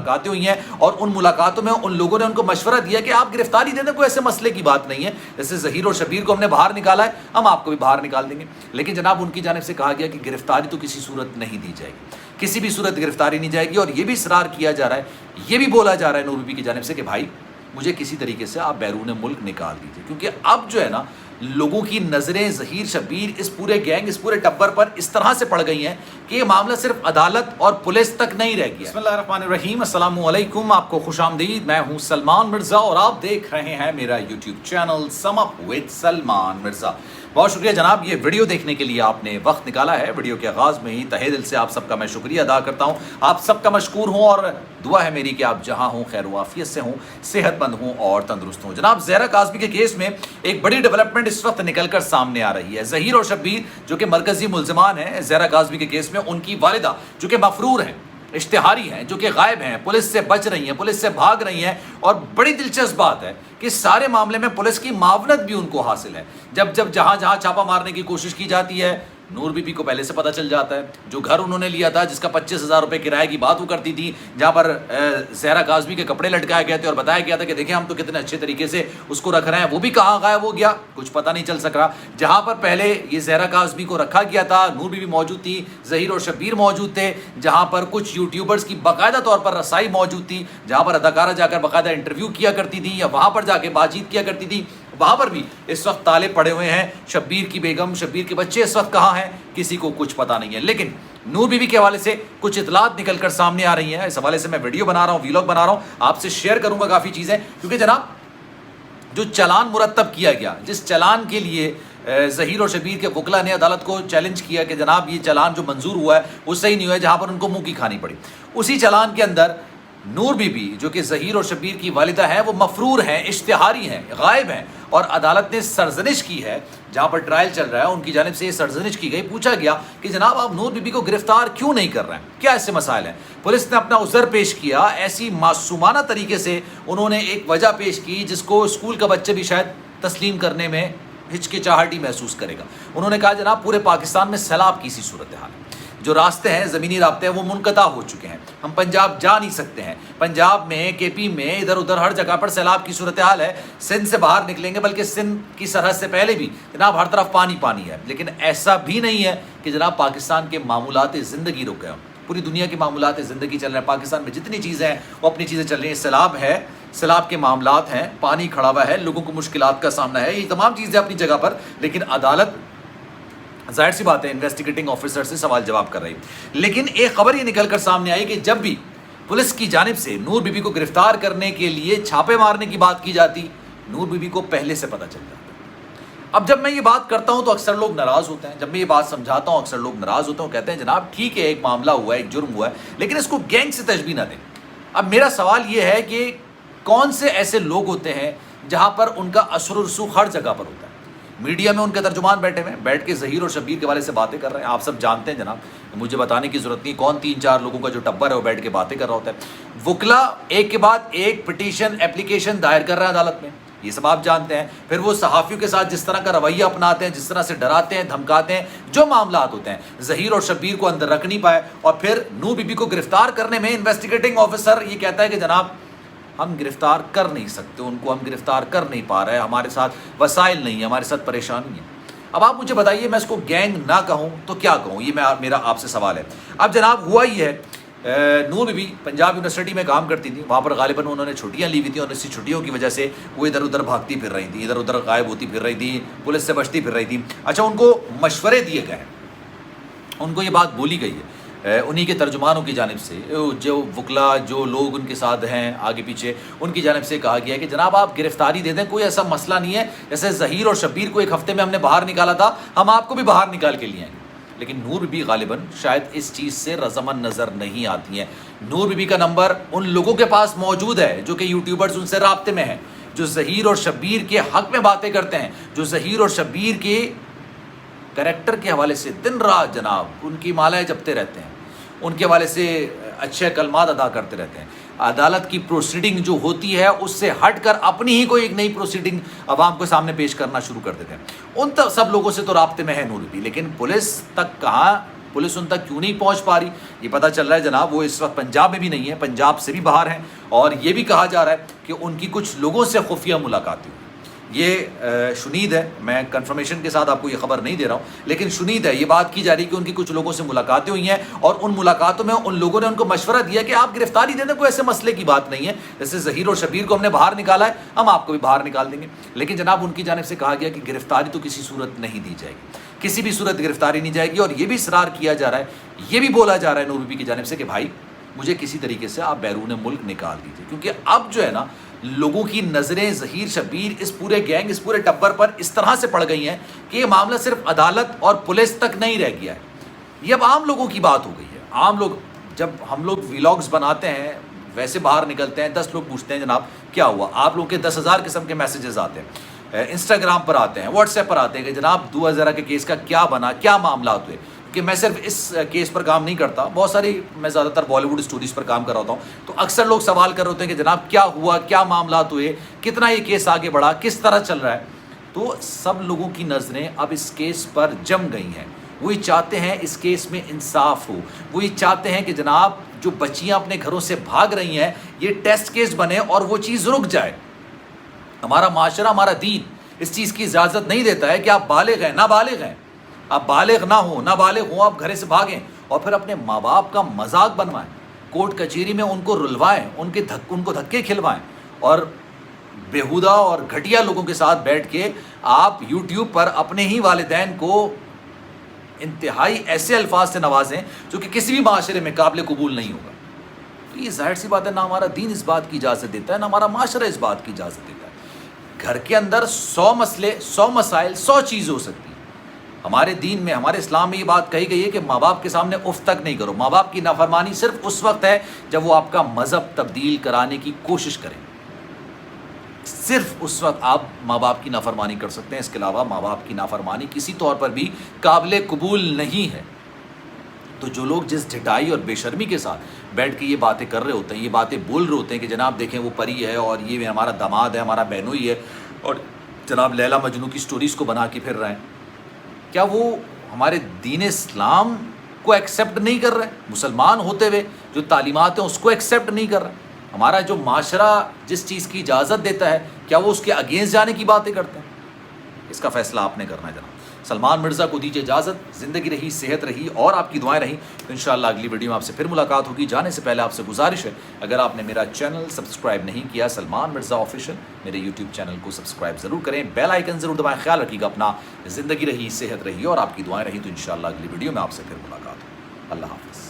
ملاقاتیں ہوئی ہیں اور ان ملاقاتوں میں ان لوگوں نے ان کو مشورہ دیا کہ آپ گرفتاری دے دیں، کوئی ایسے مسئلے کی بات نہیں ہے، جیسے ظہیر اور شبیر کو ہم نے باہر نکالا ہے ہم آپ کو بھی باہر نکال دیں گے۔ لیکن جناب ان کی جانب سے کہا گیا کہ گرفتاری تو کسی صورت نہیں دی جائے گی، کسی بھی صورت گرفتاری نہیں جائے گی، اور یہ بھی اصرار کیا جا رہا ہے، یہ بھی بولا جا رہا ہے نور بی بی کی جانب سے کہ بھائی مجھے کسی طریقے سے آپ بیرون ملک نکال دیجیے، کیونکہ اب جو ہے نا لوگوں کی نظریں ظہیر شبیر اس پورے گینگ اس پورے ٹبر پر اس طرح سے پڑ گئی ہیں کہ یہ معاملہ صرف عدالت اور پولیس تک نہیں رہ گیا۔ بسم اللہ الرحمن الرحیم، السلام علیکم، آپ کو خوش آمدید، میں ہوں سلمان مرزا اور آپ دیکھ رہے ہیں میرا YouTube channel some up with Salman Mirza. بہت شکریہ جناب، یہ ویڈیو دیکھنے کے لیے آپ نے وقت نکالا ہے۔ ویڈیو کے آغاز میں ہی تہہ دل سے آپ سب کا میں شکریہ ادا کرتا ہوں، آپ سب کا مشکور ہوں، اور دعا ہے میری کہ آپ جہاں ہوں خیر و عافیت سے ہوں، صحت مند ہوں اور تندرست ہوں۔ جناب زہرا کاظمی کے کیس میں ایک بڑی ڈیولپمنٹ اس وقت نکل کر سامنے آ رہی ہے۔ ظہیر اور شبیر جو کہ مرکزی ملزمان ہیں زہرا کاظمی کے کیس میں، ان کی والدہ جو کہ مفرور ہیں، اشتہاری ہیں، جو کہ غائب ہیں، پولیس سے بچ رہی ہیں، پولیس سے بھاگ رہی ہیں، اور بڑی دلچسپ بات ہے کہ سارے معاملے میں پولیس کی معاونت بھی ان کو حاصل ہے۔ جب جہاں چھاپا مارنے کی کوشش کی جاتی ہے، نور بی بی کو پہلے سے پتہ چل جاتا ہے۔ جو گھر انہوں نے لیا تھا جس کا 25,000 روپے کرایے کی بات وہ کرتی تھی، جہاں پر زہرا کاظمی کے کپڑے لٹکائے گئے تھے اور بتایا گیا تھا کہ دیکھیں ہم تو کتنے اچھے طریقے سے اس کو رکھ رہے ہیں، وہ بھی کہاں غائب ہو گیا کچھ پتہ نہیں چل سکا۔ جہاں پر پہلے یہ زہرا کاظمی کو رکھا گیا تھا، نور بی بی موجود تھی، ظہیر اور شبیر موجود تھے، جہاں پر کچھ یوٹیوبرز کی باقاعدہ طور پر رسائی موجود تھی، جہاں پر اداکارہ جا کر باقاعدہ انٹرویو کیا کرتی تھی یا وہاں پر جا کے بات چیت کیا کرتی تھی، وہاں پر بھی اس وقت تالے پڑے ہوئے ہیں۔ شبیر کی بیگم، شبیر کے بچے اس وقت کہاں ہیں کسی کو کچھ پتہ نہیں ہے۔ لیکن نور بی بی کے حوالے سے کچھ اطلاعات نکل کر سامنے آ رہی ہیں، اس حوالے سے میں ویڈیو بنا رہا ہوں، ویلاگ بنا رہا ہوں، آپ سے شیئر کروں گا کافی چیزیں، کیونکہ جناب جو چلان مرتب کیا گیا، جس چلان کے لیے ظہیر اور شبیر کے وکلا نے عدالت کو چیلنج کیا کہ جناب یہ چلان جو منظور ہوا ہے وہ صحیح نہیں ہوا ہے، جہاں پر ان کو منہ کی کھانی پڑی، اسی چلان کے اندر نور بی بی جو کہ ظہیر اور شبیر کی والدہ ہیں وہ مفرور ہیں، اشتہاری ہیں، غائب ہیں، اور عدالت نے سرزنش کی ہے، جہاں پر ٹرائل چل رہا ہے ان کی جانب سے یہ سرزنش کی گئی۔ پوچھا گیا کہ جناب آپ نور بی بی کو گرفتار کیوں نہیں کر رہے ہیں، کیا ایسے مسائل ہیں؟ پولیس نے اپنا عذر پیش کیا، ایسی معصومانہ طریقے سے انہوں نے ایک وجہ پیش کی جس کو اسکول کا بچہ بھی شاید تسلیم کرنے میں ہچکچاہٹ ہی محسوس کرے گا۔ انہوں نے کہا جناب پورے پاکستان میں سیلاب کی سی صورتحال ہے، جو راستے ہیں زمینی رابطے ہیں وہ منقطع ہو چکے ہیں، ہم پنجاب جا نہیں سکتے ہیں، پنجاب میں کے پی میں ادھر ادھر ہر جگہ پر سیلاب کی صورتحال ہے، سندھ سے باہر نکلیں گے بلکہ سندھ کی سرحد سے پہلے بھی جناب ہر طرف پانی پانی ہے۔ لیکن ایسا بھی نہیں ہے کہ جناب پاکستان کے معمولات زندگی رک گئے ہوں، پوری دنیا کے معمولات زندگی چل رہے ہیں، پاکستان میں جتنی چیزیں ہیں وہ اپنی چیزیں چل رہی ہیں۔ سیلاب ہے، سیلاب کے معاملات ہیں، پانی کھڑا ہوا ہے، لوگوں کو مشکلات کا سامنا ہے، یہ تمام چیزیں اپنی جگہ پر، لیکن عدالت ظاہر سی بات ہے انویسٹیگیٹنگ آفیسر سے سوال جواب کر رہی۔ لیکن ایک خبر یہ نکل کر سامنے آئی کہ جب بھی پولیس کی جانب سے نور بی بی کو گرفتار کرنے کے لیے چھاپے مارنے کی بات کی جاتی، نور بی بی کو پہلے سے پتہ چل جاتا۔ اب جب میں یہ بات کرتا ہوں تو اکثر لوگ ناراض ہوتے ہیں، جب میں یہ بات سمجھاتا ہوں اکثر لوگ ناراض ہوتے ہیں، کہتے ہیں جناب ٹھیک ہے ایک معاملہ ہوا ہے، ایک جرم ہوا ہے، لیکن اس کو گینگ سے تشبیہ نہ دیں۔ اب میرا سوال یہ ہے کہ کون سے ایسے لوگ ہوتے ہیں جہاں پر ان کا اثر و رسوخ ہر جگہ پر ہوتا ہے؟ میڈیا میں ان کے ترجمان بیٹھے ہوئے ہیں، بیٹھ کے ظہیر اور شبیر کے والے سے باتیں کر رہے ہیں، آپ سب جانتے ہیں جناب، مجھے بتانے کی ضرورت نہیں کون 3-4 لوگوں کا جو ٹبر ہے وہ بیٹھ کے باتیں کر رہا ہوتا ہے۔ وکلا ایک کے بعد ایک پٹیشن اپلیکیشن دائر کر رہا ہے عدالت میں، یہ سب آپ جانتے ہیں۔ پھر وہ صحافیوں کے ساتھ جس طرح کا رویہ اپناتے ہیں، جس طرح سے ڈراتے ہیں، دھمکاتے ہیں، جو معاملات ہوتے ہیں، ظہیر اور شبیر کو اندر رکھ نہیں پائے، اور پھر نور بی بی کو گرفتار کرنے میں انویسٹیگیٹنگ آفیسر یہ کہتا ہے کہ جناب ہم گرفتار کر نہیں سکتے، ان کو ہم گرفتار کر نہیں پا رہے ہیں، ہمارے ساتھ وسائل نہیں ہیں، ہمارے ساتھ پریشانی ہے۔ اب آپ مجھے بتائیے میں اس کو گینگ نہ کہوں تو کیا کہوں، یہ میرا آپ سے سوال ہے۔ اب جناب ہوا یہ ہے، نور بی بی پنجاب یونیورسٹی میں کام کرتی تھی، وہاں پر غالباً انہوں نے چھٹیاں لی ہوئی تھیں، اور اسی چھٹیوں کی وجہ سے وہ ادھر ادھر بھاگتی پھر رہی تھیں، ادھر ادھر غائب ہوتی پھر رہی تھیں، پولیس سے بچتی پھر رہی تھیں۔ اچھا ان کو مشورے دیے گئے ہیں، ان کو یہ بات بولی گئی ہے انہی کے ترجمانوں کی جانب سے، جو وکلا جو لوگ ان کے ساتھ ہیں آگے پیچھے، ان کی جانب سے کہا گیا ہے کہ جناب آپ گرفتاری دے دیں، کوئی ایسا مسئلہ نہیں ہے، جیسے ظہیر اور شبیر کو ایک ہفتے میں ہم نے باہر نکالا تھا، ہم آپ کو بھی باہر نکال کے لیے آئیں گے۔ لیکن نور بی بی غالباً شاید اس چیز سے رضامند نظر نہیں آتی ہیں۔ نور بی بی کا نمبر ان لوگوں کے پاس موجود ہے جو کہ یوٹیوبرز ان سے رابطے میں ہیں، جو ظہیر اور شبیر کے حق میں باتیں کرتے ہیں، جو ظہیر اور شبیر کے کریکٹر کے حوالے سے دن رات جناب ان کی مالائیں جپتے رہتے ہیں، ان کے حوالے سے اچھے کلمات ادا کرتے رہتے ہیں۔ عدالت کی پروسیڈنگ جو ہوتی ہے اس سے ہٹ کر اپنی ہی کوئی ایک نئی پروسیڈنگ عوام کے سامنے پیش کرنا شروع کر دیتے ہیں۔ ان سب لوگوں سے تو رابطے میں ہے نور بی بی، لیکن پولیس تک کہاں پولیس ان تک کیوں نہیں پہنچ پا رہی؟ یہ پتہ چل رہا ہے جناب وہ اس وقت پنجاب میں بھی نہیں ہے، پنجاب سے بھی باہر ہیں، اور یہ بھی کہا جا رہا ہے کہ ان کی کچھ لوگوں سے خفیہ ملاقاتیں ہوئی۔ یہ شنید ہے، میں کنفرمیشن کے ساتھ آپ کو یہ خبر نہیں دے رہا ہوں، لیکن شنید ہے، یہ بات کی جا رہی ہے کہ ان کی کچھ لوگوں سے ملاقاتیں ہوئی ہیں، اور ان ملاقاتوں میں ان لوگوں نے ان کو مشورہ دیا کہ آپ گرفتاری دے دیں، کوئی ایسے مسئلے کی بات نہیں ہے، جیسے ظہیر اور شبیر کو ہم نے باہر نکالا ہے، ہم آپ کو بھی باہر نکال دیں گے۔ لیکن جناب ان کی جانب سے کہا گیا کہ گرفتاری تو کسی صورت نہیں دی جائے گی، کسی بھی صورت گرفتاری نہیں جائے گی، اور یہ بھی اصرار کیا جا رہا ہے، یہ بھی بولا جا رہا ہے نور بی بی کی جانب سے کہ بھائی مجھے کسی طریقے سے آپ بیرون ملک نکال دیجیے، کیونکہ اب جو ہے نا لوگوں کی نظریں ظہیر شبیر اس پورے گینگ اس پورے ٹبر پر اس طرح سے پڑ گئی ہیں کہ یہ معاملہ صرف عدالت اور پولیس تک نہیں رہ گیا ہے، یہ اب عام لوگوں کی بات ہو گئی ہے۔ عام لوگ، جب ہم لوگ ویلاگز بناتے ہیں ویسے باہر نکلتے ہیں، 10 لوگ پوچھتے ہیں جناب کیا ہوا، آپ لوگوں کے 10,000 قسم کے میسیجز آتے ہیں، انسٹاگرام پر آتے ہیں، واٹس ایپ پر آتے ہیں کہ جناب 2000 کے کیس کا کیا بنا، کیا معاملات ہوئے، کہ میں صرف اس کیس پر کام نہیں کرتا، بہت ساری میں زیادہ تر بالی ووڈ اسٹوریز پر کام کر رہا ہوتا ہوں، تو اکثر لوگ سوال کر رہے ہوتے ہیں کہ جناب کیا ہوا، کیا معاملات ہوئے، کتنا یہ کیس آگے بڑھا، کس طرح چل رہا ہے۔ تو سب لوگوں کی نظریں اب اس کیس پر جم گئی ہیں، وہی چاہتے ہیں اس کیس میں انصاف ہو، وہی چاہتے ہیں کہ جناب جو بچیاں اپنے گھروں سے بھاگ رہی ہیں یہ ٹیسٹ کیس بنے اور وہ چیز رک جائے۔ ہمارا معاشرہ، ہمارا دین اس چیز کی اجازت نہیں دیتا ہے کہ آپ بالغ ہیں، نابالغ ہیں، آپ بالغ نہ ہوں، نابالغ ہوں، آپ گھر سے بھاگیں اور پھر اپنے ماں باپ کا مذاق بنوائیں، کورٹ کچہری میں ان کو رلوائیں، ان کو دھکے کھلوائیں، اور بیہودہ اور گھٹیا لوگوں کے ساتھ بیٹھ کے آپ یوٹیوب پر اپنے ہی والدین کو انتہائی ایسے الفاظ سے نوازیں جو کہ کسی بھی معاشرے میں قابل قبول نہیں ہوگا۔ تو یہ ظاہر سی بات ہے، نہ ہمارا دین اس بات کی اجازت دیتا ہے، نہ ہمارا معاشرہ اس بات کی اجازت دیتا ہے۔ گھر کے اندر 100 مسئلے، 100 مسائل، 100 چیزیں ہو سکتی ہیں۔ ہمارے دین میں، ہمارے اسلام میں یہ بات کہی گئی ہے کہ ماں باپ کے سامنے اف تک نہیں کرو۔ ماں باپ کی نافرمانی صرف اس وقت ہے جب وہ آپ کا مذہب تبدیل کرانے کی کوشش کریں، صرف اس وقت آپ ماں باپ کی نافرمانی کر سکتے ہیں، اس کے علاوہ ماں باپ کی نافرمانی کسی طور پر بھی قابل قبول نہیں ہے۔ تو جو لوگ جس ڈھٹائی اور بے شرمی کے ساتھ بیٹھ کے یہ باتیں کر رہے ہوتے ہیں، یہ باتیں بول رہے ہوتے ہیں کہ جناب دیکھیں وہ پری ہے اور یہ ہمارا داماد ہے، ہمارا بہنوئی ہے، اور جناب لیلا مجنوں کی سٹوریز کو بنا کے پھر رہے ہیں، کیا وہ ہمارے دین اسلام کو ایکسیپٹ نہیں کر رہے؟ مسلمان ہوتے ہوئے جو تعلیمات ہیں اس کو ایکسیپٹ نہیں کر رہے؟ ہمارا جو معاشرہ جس چیز کی اجازت دیتا ہے کیا وہ اس کے اگینسٹ جانے کی باتیں کرتے ہیں؟ اس کا فیصلہ آپ نے کرنا ہے جناب۔ سلمان مرزا کو دیجیے اجازت، زندگی رہی، صحت رہی اور آپ کی دعائیں رہیں، تو انشاءاللہ اگلی ویڈیو میں آپ سے پھر ملاقات ہوگی۔ جانے سے پہلے آپ سے گزارش ہے، اگر آپ نے میرا چینل سبسکرائب نہیں کیا سلمان مرزا آفیشیل، میرے یوٹیوب چینل کو سبسکرائب ضرور کریں، بیل آئیکن ضرور دبائیں۔ خیال رکھیے گا اپنا، زندگی رہی، صحت رہی اور آپ کی دعائیں رہیں، تو انشاءاللہ اگلی ویڈیو میں آپ سے پھر ملاقات ہوگی۔ اللہ حافظ۔